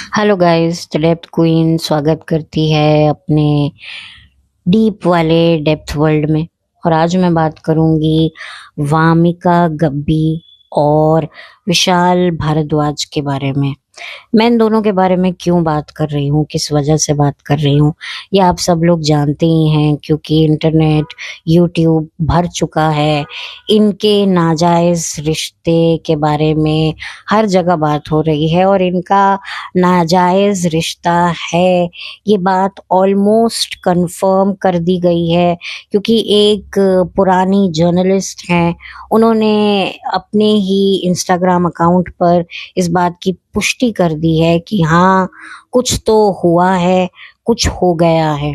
Hello guys, the depth queen स्वागत करती है अपने डीप वाले डेप्थ वर्ल्ड में। और आज मैं बात करूंगी वामिका गब्बी और विशाल भारद्वाज के बारे में। मैं इन दोनों के बारे में क्यों बात कर रही हूँ, किस वजह से बात कर रही हूँ, ये आप सब लोग जानते ही हैं, क्योंकि इंटरनेट, यूट्यूब भर चुका है इनके नाजायज रिश्ते के बारे में। हर जगह बात हो रही है और इनका नाजायज रिश्ता है, ये बात ऑलमोस्ट कंफर्म कर दी गई है, क्योंकि एक पुरानी जर्नलिस्ट हैं, उन्होंने अपने ही इंस्टाग्राम अकाउंट पर इस बात की पुष्टि कर दी है कि हाँ, कुछ तो हुआ है, कुछ हो गया है।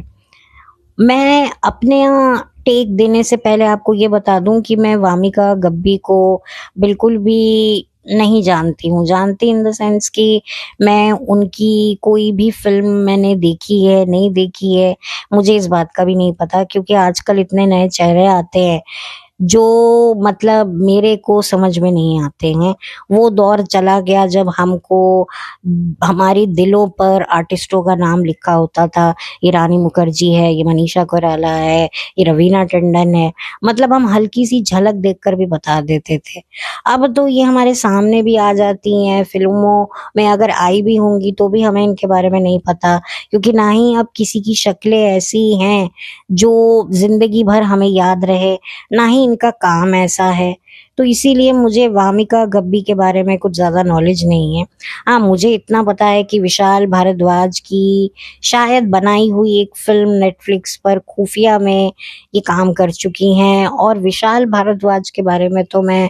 मैं अपने यहाँ टेक देने से पहले आपको ये बता दूं कि मैं वामिका गब्बी को बिल्कुल भी नहीं जानती हूँ। जानती इन द सेंस कि मैं उनकी कोई भी फिल्म मैंने देखी है, नहीं देखी है, मुझे इस बात का भी नहीं पता, क्योंकि आजकल इतने नए चेहरे आते हैं जो मतलब मेरे को समझ में नहीं आते हैं। वो दौर चला गया जब हमको हमारी दिलों पर आर्टिस्टों का नाम लिखा होता था, ये रानी मुखर्जी है, ये मनीषा कोइराला है, ये रवीना टंडन है, मतलब हम हल्की सी झलक देखकर भी बता देते थे। अब तो ये हमारे सामने भी आ जाती हैं, फिल्मों में अगर आई भी होंगी तो भी हमें इनके बारे में नहीं पता, क्योंकि ना ही अब किसी की शक्लें ऐसी हैं जो जिंदगी भर हमें याद रहे, ना ही इनका काम ऐसा है। तो इसीलिए मुझे वामिका गब्बी के बारे में कुछ ज़्यादा नॉलेज नहीं है। हाँ, मुझे इतना पता है कि विशाल भारद्वाज की शायद बनाई हुई एक फिल्म नेटफ्लिक्स पर खुफिया में ये काम कर चुकी हैं, और विशाल भारद्वाज के बारे में तो मैं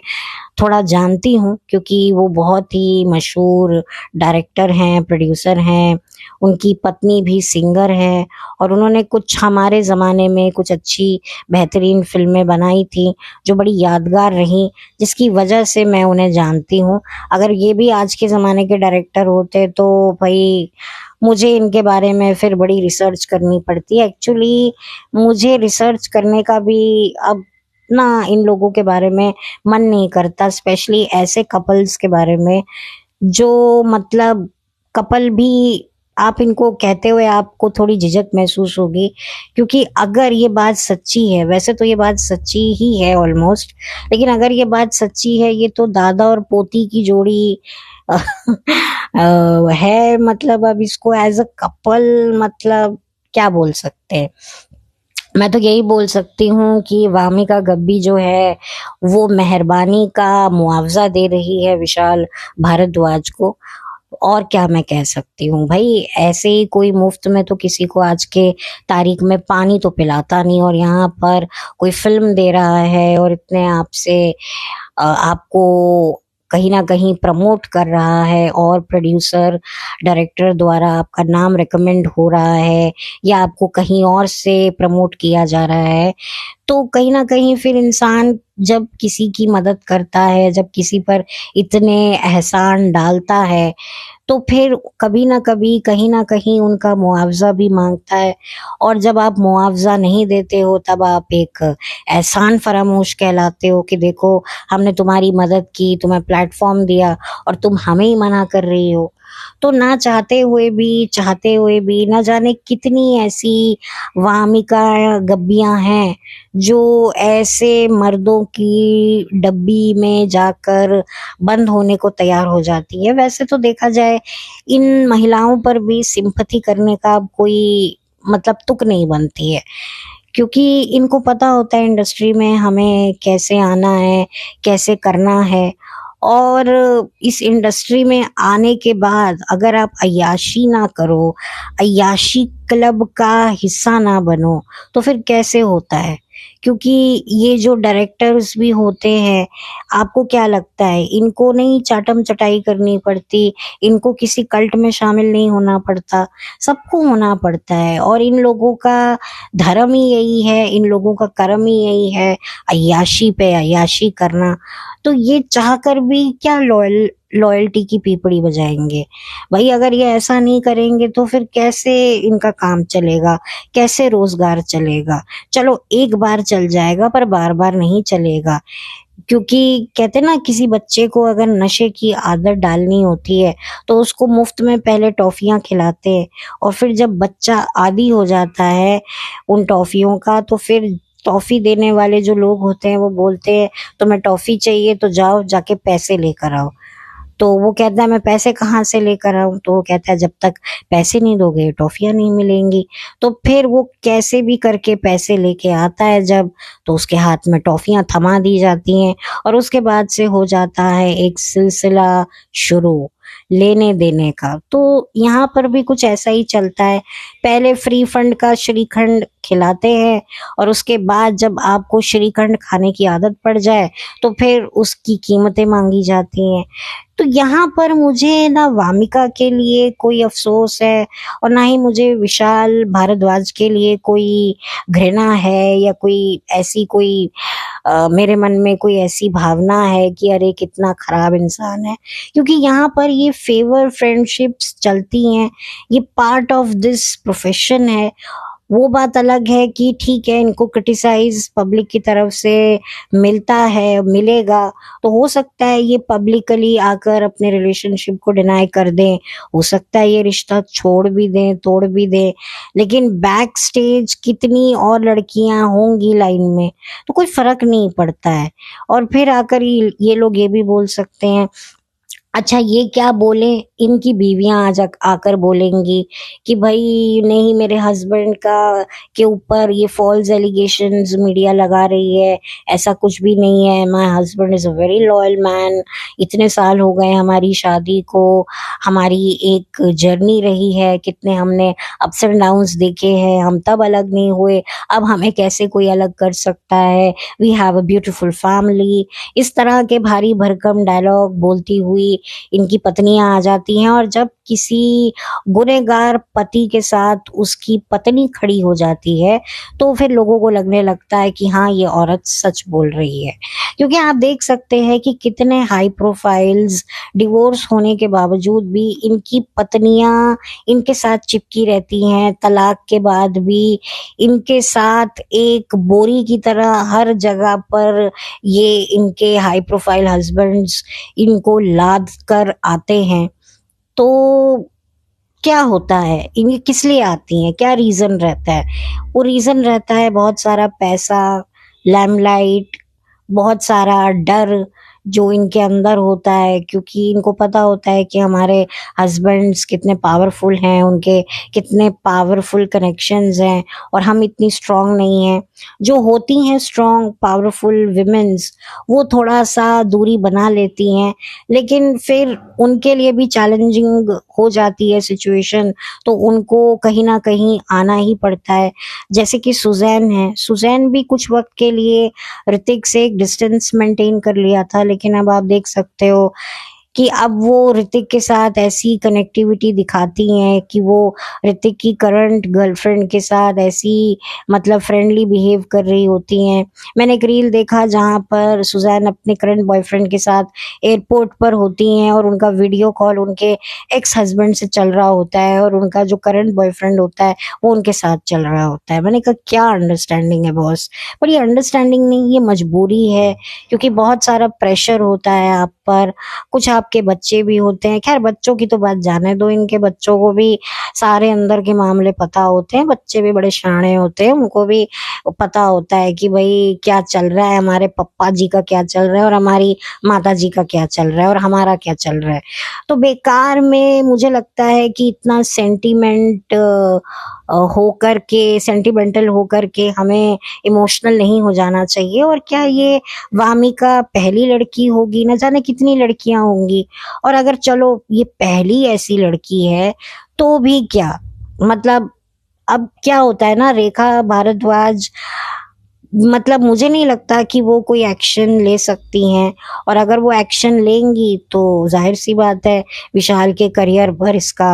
थोड़ा जानती हूँ, क्योंकि वो बहुत ही मशहूर डायरेक्टर हैं, प्रोड्यूसर हैं। उनकी पत्नी भी सिंगर है और उन्होंने कुछ हमारे ज़माने में कुछ अच्छी बेहतरीन फिल्में बनाई थी जो बड़ी यादगार रहीं, जिसकी वजह से मैं उन्हें जानती हूँ। अगर ये भी आज के ज़माने के डायरेक्टर होते तो भाई मुझे इनके बारे में फिर बड़ी रिसर्च करनी पड़ती है। एक्चुअली मुझे रिसर्च करने का भी अब ना इन लोगों के बारे में मन नहीं करता, स्पेशली ऐसे कपल्स के बारे में जो मतलब कपल भी, आप इनको कहते हुए आपको थोड़ी झिझक महसूस होगी, क्योंकि अगर ये बात सच्ची है, वैसे तो ये बात सच्ची ही है ऑलमोस्ट, लेकिन अगर ये बात सच्ची है, ये तो दादा और पोती की जोड़ी है। मतलब अब इसको एज अ कपल मतलब क्या बोल सकते हैं। मैं तो यही बोल सकती हूँ कि वामिका गब्बी जो है वो मेहरबानी का मुआवजा दे रही है विशाल भारद्वाज को। और क्या मैं कह सकती हूँ भाई, ऐसे ही कोई मुफ्त में तो किसी को आज के तारीख में पानी तो पिलाता नहीं, और यहाँ पर कोई फिल्म दे रहा है और इतने आपसे आपको कहीं ना कहीं प्रमोट कर रहा है, और प्रोड्यूसर डायरेक्टर द्वारा आपका नाम रिकमेंड हो रहा है या आपको कहीं और से प्रमोट किया जा रहा है, तो कहीं ना कहीं फिर इंसान जब किसी की मदद करता है, जब किसी पर इतने एहसान डालता है, तो फिर कभी ना कभी कहीं ना कहीं उनका मुआवजा भी मांगता है। और जब आप मुआवजा नहीं देते हो तब आप एक एहसान फरामोश कहलाते हो कि देखो, हमने तुम्हारी मदद की, तुम्हें प्लेटफॉर्म दिया और तुम हमें ही मना कर रही हो। तो ना चाहते हुए भी, चाहते हुए भी, ना जाने कितनी ऐसी वामिका गब्बियां हैं जो ऐसे मर्दों की डब्बी में जाकर बंद होने को तैयार हो जाती है। वैसे तो देखा जाए इन महिलाओं पर भी सिंपैथी करने का अब कोई मतलब तुक नहीं बनती है, क्योंकि इनको पता होता है इंडस्ट्री में हमें कैसे आना है, कैसे करना है। और इस इंडस्ट्री में आने के बाद अगर आप अय्याशी ना करो, अय्याशी क्लब का हिस्सा ना बनो, तो फिर कैसे होता है। क्योंकि ये जो डायरेक्टर्स भी होते हैं, आपको क्या लगता है इनको नहीं चाटम चटाई करनी पड़ती, इनको किसी कल्ट में शामिल नहीं होना पड़ता, सबको होना पड़ता है। और इन लोगों का धर्म ही यही है, इन लोगों का कर्म ही यही है, अय्याशी पे अय्याशी करना। तो ये चाहकर भी क्या लॉयल्टी की पीपड़ी बजाएंगे भाई। अगर ये ऐसा नहीं करेंगे तो फिर कैसे इनका काम चलेगा, कैसे रोजगार चलेगा। चलो एक बार चल जाएगा पर बार बार नहीं चलेगा। क्योंकि कहते हैं ना, किसी बच्चे को अगर नशे की आदत डालनी होती है तो उसको मुफ्त में पहले टॉफियां खिलाते हैं, और फिर जब बच्चा आदी हो जाता है उन टॉफियों का, तो फिर टॉफी देने वाले जो लोग होते हैं वो बोलते हैं तुम्हें टॉफी चाहिए तो जाओ जाके पैसे लेकर आओ। तो वो कहता है मैं पैसे कहाँ से लेकर आऊं, तो वो कहता है जब तक पैसे नहीं दोगे टॉफियां नहीं मिलेंगी। तो फिर वो कैसे भी करके पैसे लेके आता है जब, तो उसके हाथ में टॉफियां थमा दी जाती हैं, और उसके बाद से हो जाता है एक सिलसिला शुरू लेने देने का। तो यहाँ पर भी कुछ ऐसा ही चलता है, पहले फ्री फंड का श्रीखंड खिलाते हैं, और उसके बाद जब आपको श्रीखंड खाने की आदत पड़ जाए तो फिर उसकी कीमतें मांगी जाती हैं। तो यहाँ पर मुझे ना वामिका के लिए कोई अफसोस है, और ना ही मुझे विशाल भारद्वाज के लिए कोई घृणा है, या कोई ऐसी कोई मेरे मन में कोई ऐसी भावना है कि अरे कितना खराब इंसान है। क्योंकि यहाँ पर ये फेवर फ्रेंडशिप्स चलती हैं, ये पार्ट ऑफ दिस प्रोफेशन है। वो बात अलग है कि ठीक है, इनको क्रिटिसाइज पब्लिक की तरफ से मिलता है, मिलेगा, तो हो सकता है ये पब्लिकली आकर अपने रिलेशनशिप को डिनाई कर दें, हो सकता है ये रिश्ता छोड़ भी दें, तोड़ भी दें, लेकिन बैक स्टेज कितनी और लड़कियां होंगी लाइन में, तो कोई फर्क नहीं पड़ता है। और फिर आकर ये लोग ये भी बोल सकते हैं, अच्छा ये क्या बोले, इनकी बीवियां आज आकर बोलेंगी कि भाई नहीं, मेरे हस्बैंड का के ऊपर ये फॉल्स एलिगेशंस मीडिया लगा रही है, ऐसा कुछ भी नहीं है, my husband is a very loyal man, इतने साल हो गए हमारी शादी को, हमारी एक जर्नी रही है, कितने हमने अप्स एंड डाउन्स देखे हैं, हम तब अलग नहीं हुए, अब हमें कैसे कोई अलग कर सकता है, we have a beautiful family. इस तरह के भारी भरकम डायलॉग बोलती हुई इनकी पत्नियां आ जाती हैं, और जब किसी गुनहगार पति के साथ उसकी पत्नी खड़ी हो जाती है तो फिर लोगों को लगने लगता है कि हाँ, ये औरत सच बोल रही है। क्योंकि आप देख सकते हैं कि कितने हाई प्रोफाइल्स डिवोर्स होने के बावजूद भी इनकी पत्नियां इनके साथ चिपकी रहती हैं, तलाक के बाद भी इनके साथ एक बोरी की तरह हर जगह पर ये इनके हाई प्रोफाइल हस्बैंड्स इनको लाद कर आते हैं। तो क्या होता है, इनकी किस लिए आती हैं, क्या रीजन रहता है? वो रीजन रहता है बहुत सारा पैसा, लैमलाइट, बहुत सारा डर जो इनके अंदर होता है, क्योंकि इनको पता होता है कि हमारे हस्बैंड्स कितने पावरफुल हैं, उनके कितने पावरफुल कनेक्शंस हैं, और हम इतनी स्ट्रांग नहीं हैं। जो होती हैं स्ट्रांग पावरफुल विमेंस, वो थोड़ा सा दूरी बना लेती हैं, लेकिन फिर उनके लिए भी चैलेंजिंग हो जाती है सिचुएशन, तो उनको कहीं ना कहीं आना ही पड़ता है। जैसे कि सुजैन है, सुजैन भी कुछ वक्त के लिए ऋतिक से एक डिस्टेंस मेंटेन कर लिया था, लेकिन अब आप देख सकते हो कि अब वो ऋतिक के साथ ऐसी कनेक्टिविटी दिखाती हैं कि वो ऋतिक की करंट गर्लफ्रेंड के साथ ऐसी मतलब फ्रेंडली बिहेव कर रही होती हैं। मैंने एक रील देखा जहाँ पर सुजैन अपने करंट बॉयफ्रेंड के साथ एयरपोर्ट पर होती हैं, और उनका वीडियो कॉल उनके एक्स हस्बैंड से चल रहा होता है, और उनका जो करंट बॉयफ्रेंड होता है वो उनके साथ चल रहा होता है। मैंने कहा क्या अंडरस्टैंडिंग है बॉस, पर ये अंडरस्टैंडिंग नहीं, ये मजबूरी है, क्योंकि बहुत सारा प्रेशर होता है आप पर, कुछ आपके बच्चे भी होते हैं। खैर बच्चों की तो बात जाने दो, इनके बच्चों को भी सारे अंदर के मामले पता होते हैं, बच्चे भी बड़े शाणे होते हैं, उनको भी पता होता है कि भाई क्या चल रहा है, हमारे पप्पा जी का क्या चल रहा है, और हमारी माता जी का क्या चल रहा है, और हमारा क्या चल रहा है। तो बेकार में मुझे लगता है कि इतना होकर के सेंटिमेंटल होकर के हमें इमोशनल नहीं हो जाना चाहिए। और क्या ये वामिका पहली लड़की होगी, न जाने कितनी लड़कियां होंगी, और अगर चलो ये पहली ऐसी लड़की है तो भी क्या, मतलब अब क्या होता है ना, रेखा भारद्वाज, मतलब मुझे नहीं लगता कि वो कोई एक्शन ले सकती हैं, और अगर वो एक्शन लेंगी तो जाहिर सी बात है विशाल के करियर पर इसका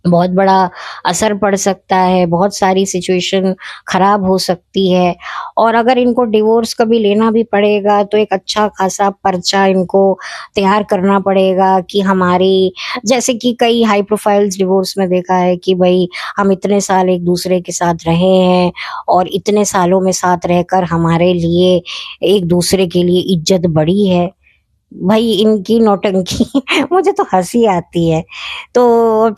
बहुत बड़ा असर पड़ सकता है, बहुत सारी सिचुएशन खराब हो सकती है। और अगर इनको डिवोर्स कभी लेना भी पड़ेगा तो एक अच्छा खासा पर्चा इनको तैयार करना पड़ेगा कि हमारी, जैसे कि कई हाई प्रोफाइल्स डिवोर्स में देखा है कि भाई हम इतने साल एक दूसरे के साथ रहे हैं और इतने सालों में साथ रहकर हमारे लिए एक दूसरे के लिए इज्जत बढ़ी है। भाई इनकी नौटंकी मुझे तो हंसी आती है। तो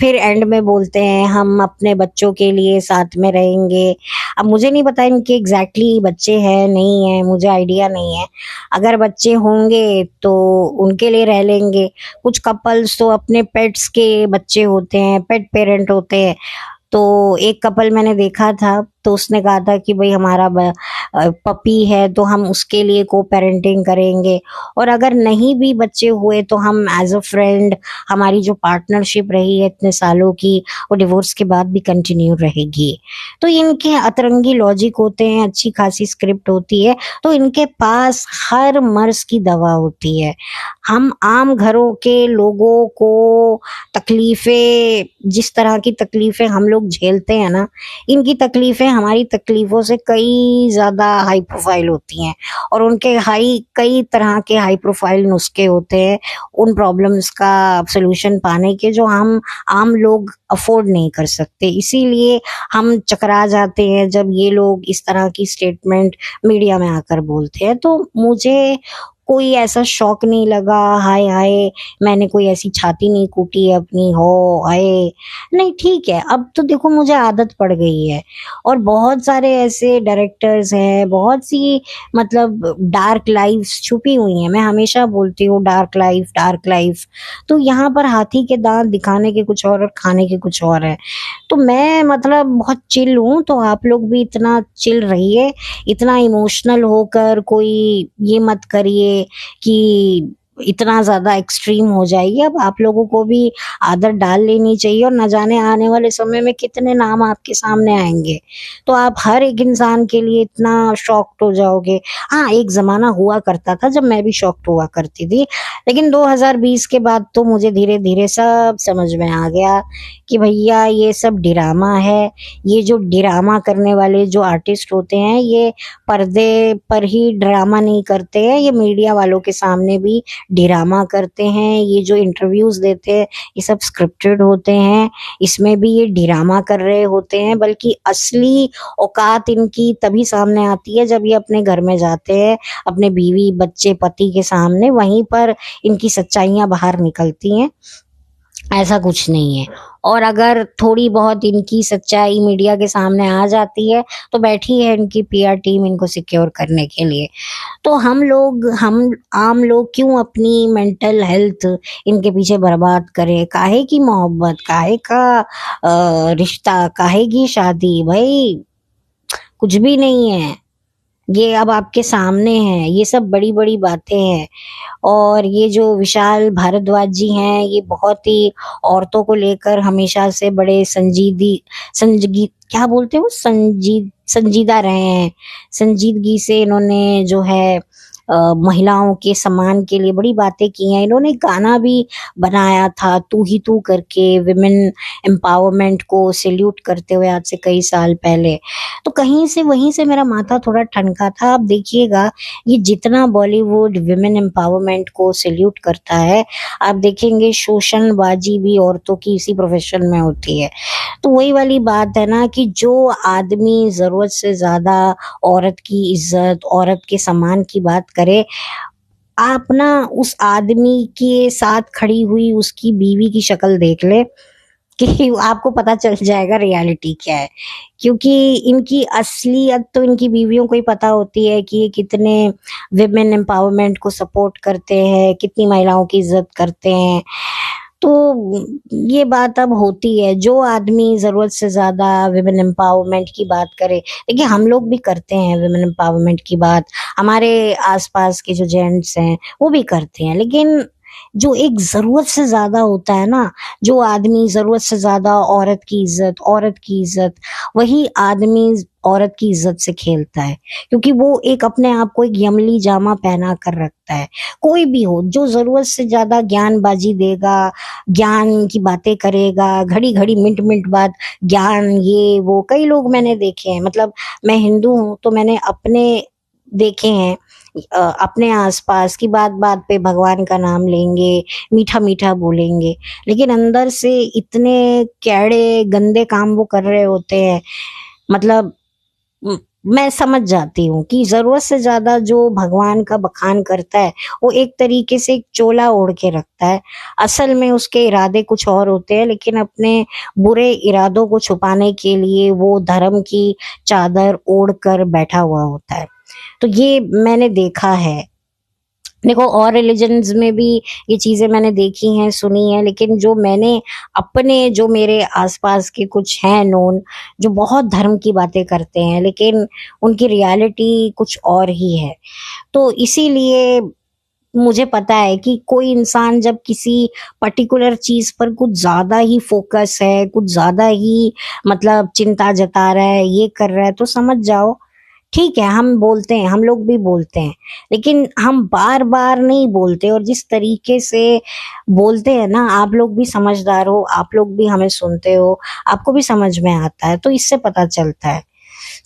फिर एंड में बोलते हैं हम अपने बच्चों के लिए साथ में रहेंगे। अब मुझे नहीं पता इनके एग्जैक्टली बच्चे हैं नहीं है, मुझे आइडिया नहीं है। अगर बच्चे होंगे तो उनके लिए रह लेंगे। कुछ कपल्स तो अपने पेट्स के बच्चे होते हैं, पेट पेरेंट होते हैं। तो एक कपल मैंने देखा था तो उसने कहा था कि भाई हमारा पपी है तो हम उसके लिए को पेरेंटिंग करेंगे, और अगर नहीं भी बच्चे हुए तो हम एज अ फ्रेंड, हमारी जो पार्टनरशिप रही है इतने सालों की वो डिवोर्स के बाद भी कंटिन्यू रहेगी। तो इनके अतरंगी लॉजिक होते हैं, अच्छी खासी स्क्रिप्ट होती है, तो इनके पास हर मर्ज की दवा होती है। हम आम घरों के लोगों को तकलीफें, जिस तरह की तकलीफें हम लोग झेलते हैं ना, इनकी तकलीफें हमारी तकलीफों से कई ज्यादा हाई प्रोफाइल होती हैं। और उनके कई तरह के हाई प्रोफाइल नुस्खे होते हैं उन प्रॉब्लम्स का सलूशन पाने के, जो हम आम लोग अफोर्ड नहीं कर सकते। इसीलिए हम चकरा जाते हैं जब ये लोग इस तरह की स्टेटमेंट मीडिया में आकर बोलते हैं। तो मुझे कोई ऐसा शौक नहीं लगा, हाय हाय मैंने कोई ऐसी छाती नहीं कूटी है अपनी, हो हाय नहीं। ठीक है, अब तो देखो मुझे आदत पड़ गई है। और बहुत सारे ऐसे डायरेक्टर्स हैं, बहुत सी मतलब डार्क लाइफ्स छुपी हुई हैं। मैं हमेशा बोलती हूँ डार्क लाइफ, डार्क लाइफ। तो यहाँ पर हाथी के दांत दिखाने के कुछ और खाने के कुछ और है। तो मैं मतलब बहुत चिल हूँ, तो आप लोग भी इतना चिल रहिए, इतना इमोशनल होकर कोई ये मत करिए कि इतना ज्यादा एक्सट्रीम हो जाइए। अब आप लोगों को भी आदत डाल लेनी चाहिए, और न जाने आने वाले समय में कितने नाम आपके सामने आएंगे। तो आप हर एक इंसान के लिए इतना शॉक्ड हो जाओगे। हाँ, एक जमाना हुआ करता था जब मैं भी शॉक्ड हुआ करती थी, लेकिन 2020 के बाद तो मुझे धीरे धीरे सब समझ में आ गया कि भैया ये सब ड्रामा है। ये जो ड्रामा करने वाले जो आर्टिस्ट होते हैं, ये पर्दे पर ही ड्रामा नहीं करते हैं, ये मीडिया वालों के सामने भी ड्रामा करते हैं। ये जो इंटरव्यूज देते हैं ये सब स्क्रिप्टेड होते हैं, इसमें भी ये ड्रामा कर रहे होते हैं। बल्कि असली औकात इनकी तभी सामने आती है जब ये अपने घर में जाते हैं, अपने बीवी बच्चे पति के सामने, वहीं पर इनकी सच्चाइयां बाहर निकलती हैं। ऐसा कुछ नहीं है। और अगर थोड़ी बहुत इनकी सच्चाई मीडिया के सामने आ जाती है तो बैठी है इनकी पीआर टीम इनको सिक्योर करने के लिए। तो हम आम लोग क्यों अपनी मेंटल हेल्थ इनके पीछे बर्बाद करें? काहे की मोहब्बत, काहे का रिश्ता, काहे की शादी? भाई कुछ भी नहीं है, ये अब आपके सामने है, ये सब बड़ी बड़ी बातें हैं। और ये जो विशाल भारद्वाज जी हैं, ये बहुत ही औरतों को लेकर हमेशा से बड़े संजीदी क्या बोलते हैं वो, संजीदा रहे हैं। संजीदगी से इन्होंने जो है महिलाओं के सम्मान के लिए बड़ी बातें की हैं। इन्होंने गाना भी बनाया था तू ही तू करके, विमेन एम्पावरमेंट को सैल्यूट करते हुए, आज से कई साल पहले। तो कहीं से वहीं से मेरा माथा थोड़ा ठनका था। आप देखिएगा, ये जितना बॉलीवुड विमेन एम्पावरमेंट को सैल्यूट करता है, आप देखेंगे शोषणबाजी भी औरतों की इसी प्रोफेशन में होती है। तो वही वाली बात है ना कि जो आदमी जरूरत से ज्यादा औरत की इज्जत, औरत के सम्मान की बात करे, आप ना उस आदमी के साथ खड़ी हुई उसकी बीवी की शक्ल देख ले कि आपको पता चल जाएगा रियलिटी क्या है। क्योंकि इनकी असलियत तो इनकी बीवियों को ही पता होती है कि ये कितने विमेन एम्पावरमेंट को सपोर्ट करते हैं, कितनी महिलाओं की इज्जत करते हैं। तो ये बात अब होती है, जो आदमी जरूरत से ज्यादा विमेन एम्पावरमेंट की बात करे, देखिए हम लोग भी करते हैं विमेन एम्पावरमेंट की बात, हमारे आसपास के जो जेंट्स हैं वो भी करते हैं। लेकिन जो एक जरूरत से ज्यादा होता है ना, जो आदमी जरूरत से ज्यादा औरत की इज्जत, औरत की इज्जत, वही आदमी औरत की इज्जत से खेलता है, क्योंकि वो एक अपने आप को एक यमली जामा पहना कर रखता है। कोई भी हो जो जरूरत से ज्यादा ज्ञानबाजी देगा, ज्ञान की बातें करेगा, घड़ी घड़ी मिनट मिनट बाद ज्ञान, ये वो कई लोग मैंने देखे हैं। मतलब मैं हिंदू हूँ तो मैंने अपने देखे हैं, अपने आसपास की बात बात पे भगवान का नाम लेंगे, मीठा मीठा बोलेंगे, लेकिन अंदर से इतने कैड़े गंदे काम वो कर रहे होते हैं। मतलब म- मैं समझ जाती हूँ कि जरूरत से ज्यादा जो भगवान का बखान करता है वो एक तरीके से एक चोला ओढ़ के रखता है। असल में उसके इरादे कुछ और होते हैं, लेकिन अपने बुरे इरादों को छुपाने के लिए वो धर्म की चादर ओढ़ कर बैठा हुआ होता है। तो ये मैंने देखा है। देखो और रिलीजन्स में भी ये चीजें मैंने देखी हैं, सुनी है, लेकिन जो मैंने अपने, जो मेरे आसपास के कुछ हैं नोन, जो बहुत धर्म की बातें करते हैं लेकिन उनकी रियलिटी कुछ और ही है। तो इसीलिए मुझे पता है कि कोई इंसान जब किसी पर्टिकुलर चीज पर कुछ ज्यादा ही फोकस है, कुछ ज्यादा ही मतलब चिंता जता रहा है, ये कर रहा है, तो समझ जाओ ठीक है। हम बोलते हैं, हम लोग भी बोलते हैं, लेकिन हम बार बार नहीं बोलते। और जिस तरीके से बोलते हैं ना, आप लोग भी समझदार हो, आप लोग भी हमें सुनते हो, आपको भी समझ में आता है, तो इससे पता चलता है।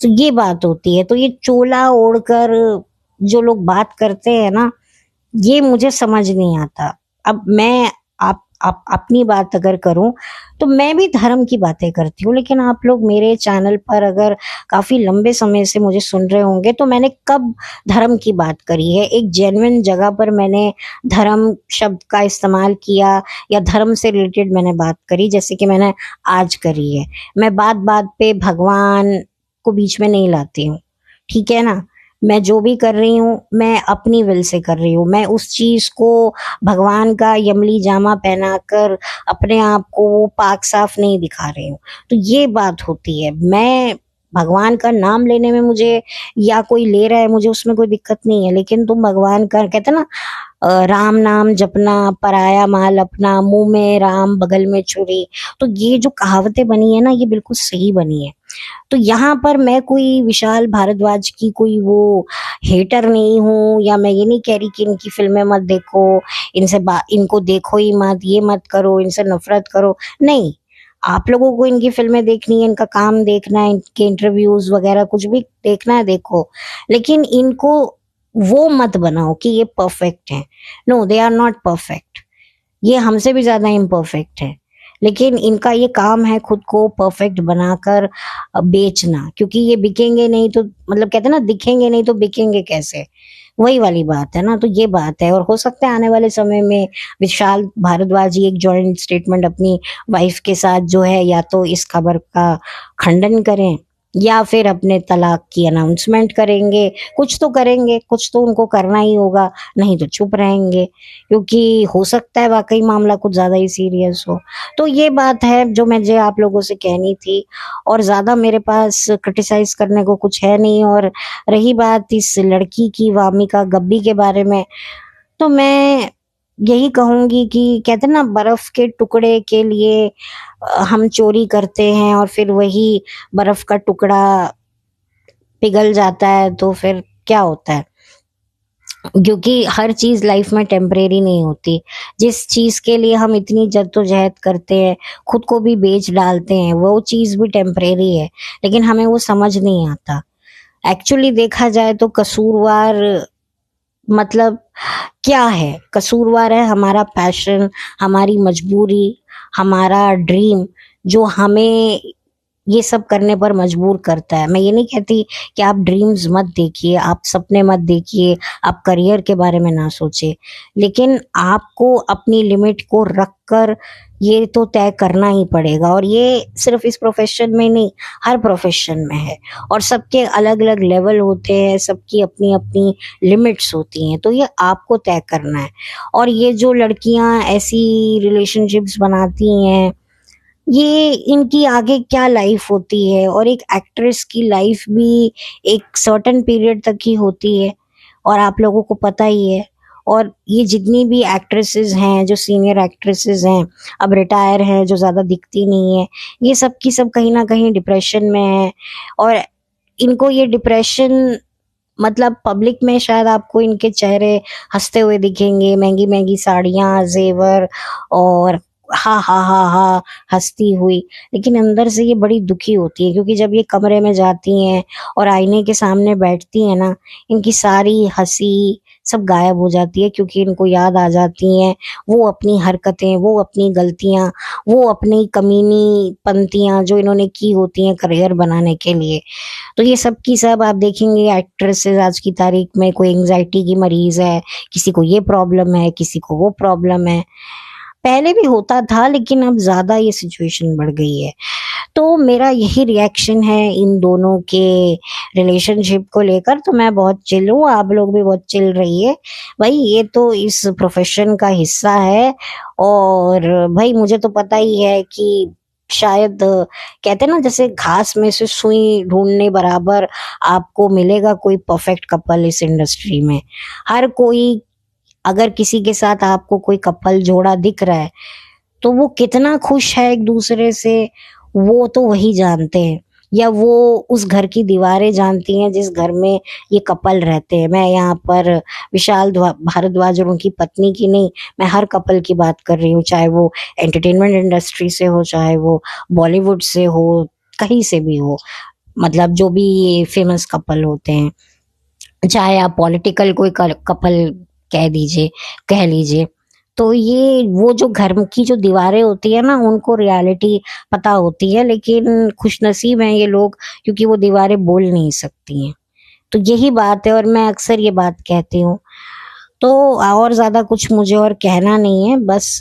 तो ये बात होती है। तो ये चोला ओढ़कर जो लोग बात करते हैं ना, ये मुझे समझ नहीं आता। अब मैं आप अपनी बात अगर करूं तो मैं भी धर्म की बातें करती हूँ, लेकिन आप लोग मेरे चैनल पर अगर काफी लंबे समय से मुझे सुन रहे होंगे तो मैंने कब धर्म की बात करी है? एक जेन्युइन जगह पर मैंने धर्म शब्द का इस्तेमाल किया या धर्म से रिलेटेड मैंने बात करी, जैसे कि मैंने आज करी है। मैं बात बात पे भगवान को बीच में नहीं लाती हूँ, ठीक है ना। मैं जो भी कर रही हूँ मैं अपनी विल से कर रही हूँ। मैं उस चीज को भगवान का यमली जामा पहनाकर अपने आप को वो पाक साफ नहीं दिखा रही हूँ। तो ये बात होती है। मैं भगवान का नाम लेने में मुझे, या कोई ले रहा है मुझे, उसमें कोई दिक्कत नहीं है, लेकिन तुम भगवान का कहते हैं ना, राम नाम जपना पराया माल अपना, मुंह में राम बगल में छुरी। तो ये जो कहावतें बनी है ना, ये बिल्कुल सही बनी है। तो यहाँ पर मैं कोई विशाल भारद्वाज की कोई वो हेटर नहीं हूँ, या मैं ये नहीं कह रही कि इनकी फिल्में मत देखो, इनको देखो ही मत, ये मत करो, इनसे नफरत करो। नहीं, आप लोगों को इनकी फिल्में देखनी है, इनका काम देखना है, इनके इंटरव्यूज वगैरह कुछ भी देखना है देखो, लेकिन इनको वो मत बनाओ कि ये परफेक्ट है। No, they are not perfect. ये हमसे भी ज्यादा इम्परफेक्ट है, लेकिन इनका ये काम है खुद को परफेक्ट बनाकर बेचना, क्योंकि ये बिकेंगे नहीं तो, मतलब कहते हैं ना, दिखेंगे नहीं तो बिकेंगे कैसे? वही वाली बात है ना। तो ये बात है, और हो सकता है आने वाले समय में विशाल भारद्वाज एक जॉइंट स्टेटमेंट अपनी वाइफ के साथ जो है, या तो इस खबर का खंडन करें या फिर अपने तलाक की अनाउंसमेंट करेंगे। कुछ तो करेंगे, कुछ तो उनको करना ही होगा, नहीं तो चुप रहेंगे, क्योंकि हो सकता है वाकई मामला कुछ ज्यादा ही सीरियस हो। तो ये बात है जो मुझे आप लोगों से कहनी थी, और ज्यादा मेरे पास क्रिटिसाइज करने को कुछ है नहीं। और रही बात इस लड़की की, वामिका गब्बी के बारे में, तो मैं यही कहूंगी कि कहते हैं ना, बर्फ के टुकड़े के लिए हम चोरी करते हैं और फिर वही बर्फ का टुकड़ा पिघल जाता है, तो फिर क्या होता है? क्योंकि हर चीज लाइफ में टेम्परेरी नहीं होती। जिस चीज के लिए हम इतनी जद्दोजहद करते हैं, खुद को भी बेच डालते हैं, वो चीज भी टेम्परेरी है, लेकिन हमें वो समझ नहीं आता। एक्चुअली देखा जाए तो कसूरवार मतलब क्या है? कसूरवार है हमारा पैशन, हमारी मजबूरी, हमारा ड्रीम, जो हमें ये सब करने पर मजबूर करता है। मैं ये नहीं कहती कि आप ड्रीम्स मत देखिए, आप सपने मत देखिए, आप करियर के बारे में ना सोचे, लेकिन आपको अपनी लिमिट को रख कर ये तो तय करना ही पड़ेगा। और ये सिर्फ इस प्रोफेशन में नहीं, हर प्रोफेशन में है। और सबके अलग अलग लेवल होते हैं, सबकी अपनी अपनी लिमिट्स होती हैं, तो ये आपको तय करना है। और ये जो लड़कियां ऐसी रिलेशनशिप्स बनाती हैं, ये इनकी आगे क्या लाइफ होती है? और एक एक्ट्रेस की लाइफ भी एक सर्टेन पीरियड तक ही होती है, और आप लोगों को पता ही है। और ये जितनी भी एक्ट्रेसेस हैं, जो सीनियर एक्ट्रेसेस हैं, अब रिटायर हैं, जो ज़्यादा दिखती नहीं है, ये सब की सब कहीं ना कहीं डिप्रेशन में है। और इनको ये डिप्रेशन, मतलब पब्लिक में शायद आपको इनके चेहरे हंसते हुए दिखेंगे, महंगी महंगी साड़ियाँ, जेवर और हा हा हा हा हंसती हुई, लेकिन अंदर से ये बड़ी दुखी होती है, क्योंकि जब ये कमरे में जाती हैं और आईने के सामने बैठती हैं ना, इनकी सारी हंसी सब गायब हो जाती है, क्योंकि इनको याद आ जाती हैं वो अपनी हरकतें, वो अपनी गलतियाँ, वो अपनी कमीनी पंक्तियाँ जो इन्होंने की होती हैं करियर बनाने के लिए। तो ये सब की सब आप देखेंगे एक्ट्रेसेस आज की तारीख में, कोई एंग्जाइटी की मरीज है, किसी को ये प्रॉब्लम है, किसी को वो प्रॉब्लम है। पहले भी होता था लेकिन अब ज्यादा ये सिचुएशन बढ़ गई है। तो मेरा यही रिएक्शन है इन दोनों के रिलेशनशिप को लेकर। तो मैं बहुत चिल हूँ, आप लोग भी बहुत चिल रहिए भाई, ये तो इस प्रोफेशन का हिस्सा है। और भाई मुझे तो पता ही है कि शायद कहते हैं ना, जैसे घास में से सुई ढूंढने बराबर आपको मिलेगा कोई परफेक्ट कपल इस इंडस्ट्री में। हर कोई, अगर किसी के साथ आपको कोई कपल जोड़ा दिख रहा है तो वो कितना खुश है एक दूसरे से, वो तो वही जानते हैं, या वो उस घर की दीवारें जानती हैं जिस घर में ये कपल रहते हैं। मैं यहाँ पर विशाल भारद्वाज और उनकी पत्नी की नहीं, मैं हर कपल की बात कर रही हूँ, चाहे वो एंटरटेनमेंट इंडस्ट्री से हो, चाहे वो बॉलीवुड से हो, कहीं से भी हो, मतलब जो भी ये फेमस कपल होते हैं, चाहे आप पॉलिटिकल कोई कपल कह लीजिए। तो ये वो जो घर की जो दीवारें होती है ना, उनको रियलिटी पता होती है, लेकिन खुशनसीब हैं ये लोग क्योंकि वो दीवारें बोल नहीं सकती हैं। तो यही बात है, और मैं अक्सर ये बात कहती हूँ। तो और ज़्यादा कुछ मुझे और कहना नहीं है, बस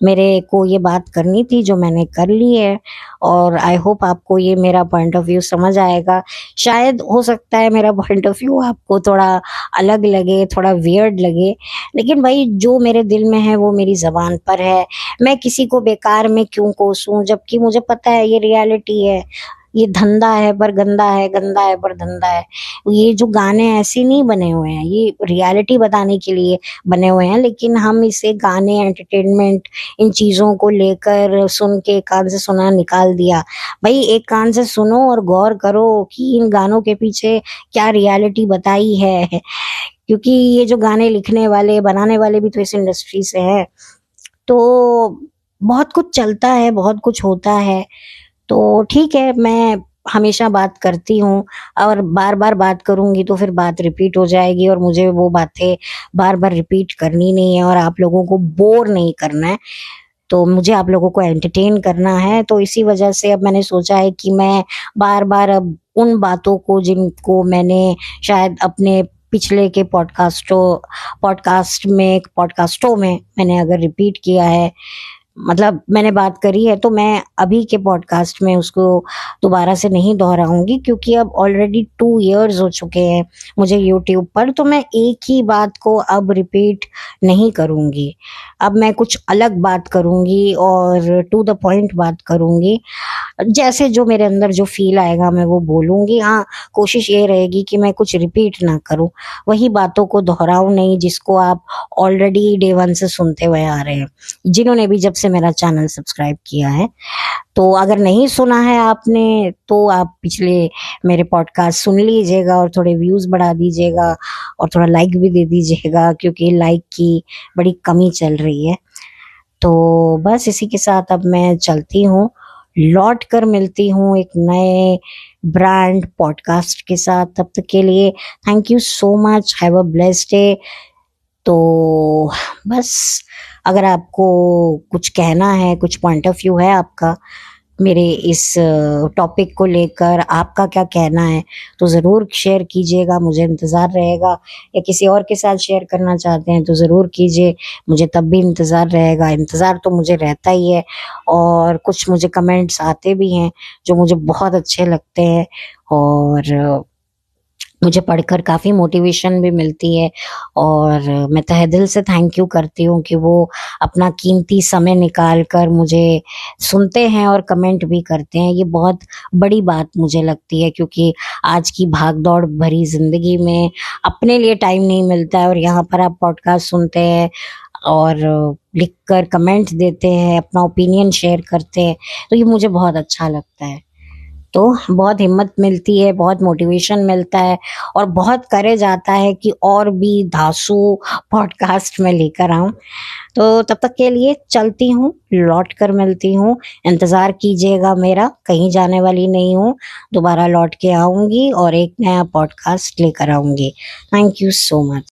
मेरे को ये बात करनी थी जो मैंने कर ली है। और आई होप आपको ये मेरा पॉइंट ऑफ व्यू समझ आएगा। शायद हो सकता है मेरा पॉइंट ऑफ व्यू आपको थोड़ा अलग लगे, थोड़ा वियर्ड लगे, लेकिन भाई जो मेरे दिल में है वो मेरी ज़बान पर है। मैं किसी को बेकार में क्यों कोसूं, जबकि मुझे पता है ये रियलिटी है, ये धंधा है पर गंदा है, गंदा है पर धंधा है। ये जो गाने ऐसे नहीं बने हुए हैं, ये रियलिटी बताने के लिए बने हुए हैं, लेकिन हम इसे गाने, एंटरटेनमेंट, इन चीज़ों को लेकर सुन के एक कान से सुना निकाल दिया। भाई एक कान से सुनो और गौर करो कि इन गानों के पीछे क्या रियलिटी बताई है, क्योंकि ये जो गाने लिखने वाले, बनाने वाले भी तो इस इंडस्ट्री से है। तो बहुत कुछ चलता है, बहुत कुछ होता है। तो ठीक है, मैं हमेशा बात करती हूँ, और बार-बार बात करूँगी तो फिर बात रिपीट हो जाएगी, और मुझे वो बातें बार-बार रिपीट करनी नहीं है और आप लोगों को बोर नहीं करना है। तो मुझे आप लोगों को एंटरटेन करना है, तो इसी वजह से अब मैंने सोचा है कि मैं बार-बार अब उन बातों को जिनको मैंने शायद अपने पिछले के पॉडकास्टों में मैंने अगर रिपीट किया है, मतलब मैंने बात करी है, तो मैं अभी के पॉडकास्ट में उसको दोबारा से नहीं दोहराऊंगी, क्योंकि अब ऑलरेडी 2 इयर्स हो चुके हैं मुझे यूट्यूब पर। तो मैं एक ही बात को अब रिपीट नहीं करूंगी, अब मैं कुछ अलग बात करूंगी और टू द पॉइंट बात करूंगी। जैसे जो मेरे अंदर जो फील आएगा मैं वो बोलूंगी। हाँ, कोशिश ये रहेगी कि मैं कुछ रिपीट ना करूं, वही बातों को दोहराऊं नहीं जिसको आप ऑलरेडी डे वन से सुनते हुए आ रहे हैं, जिन्होंने भी जब से मेरा चैनल सब्सक्राइब किया है। तो अगर नहीं सुना है आपने तो आप पिछले मेरे पॉडकास्ट सुन लीजिएगा और थोड़े व्यूज बढ़ा दीजिएगा, और थोड़ा लाइक भी दे दीजिएगा, क्योंकि लाइक की बड़ी कमी चल रही है। तो बस इसी के साथ अब मैं चलती हूँ, लौट कर मिलती हूँ एक नए ब्रांड पॉडकास्ट के साथ। तब तक के लिए thank you so much, have a blessed day. तो बस, अगर आपको कुछ कहना है, कुछ पॉइंट ऑफ व्यू है आपका मेरे इस टॉपिक को लेकर, आपका क्या कहना है, तो ज़रूर शेयर कीजिएगा, मुझे इंतज़ार रहेगा। या किसी और के साथ शेयर करना चाहते हैं तो ज़रूर कीजिए, मुझे तब भी इंतज़ार रहेगा। इंतज़ार तो मुझे रहता ही है, और कुछ मुझे कमेंट्स आते भी हैं जो मुझे बहुत अच्छे लगते हैं, और मुझे पढ़कर काफ़ी मोटिवेशन भी मिलती है। और मैं तहे दिल से थैंक यू करती हूँ कि वो अपना कीमती समय निकाल कर मुझे सुनते हैं और कमेंट भी करते हैं। ये बहुत बड़ी बात मुझे लगती है, क्योंकि आज की भाग दौड़ भरी ज़िंदगी में अपने लिए टाइम नहीं मिलता है, और यहाँ पर आप पॉडकास्ट सुनते हैं और लिख कर कमेंट देते हैं, अपना ओपिनियन शेयर करते हैं, तो ये मुझे बहुत अच्छा लगता है। तो बहुत हिम्मत मिलती है, बहुत मोटिवेशन मिलता है और बहुत करेज आता है कि और भी धांसू पॉडकास्ट में लेकर आऊं। तो तब तक के लिए चलती हूँ, लौट कर मिलती हूँ। इंतज़ार कीजिएगा मेरा, कहीं जाने वाली नहीं हूँ। दोबारा लौट के आऊँगी और एक नया पॉडकास्ट लेकर आऊँगी। Thank you so much.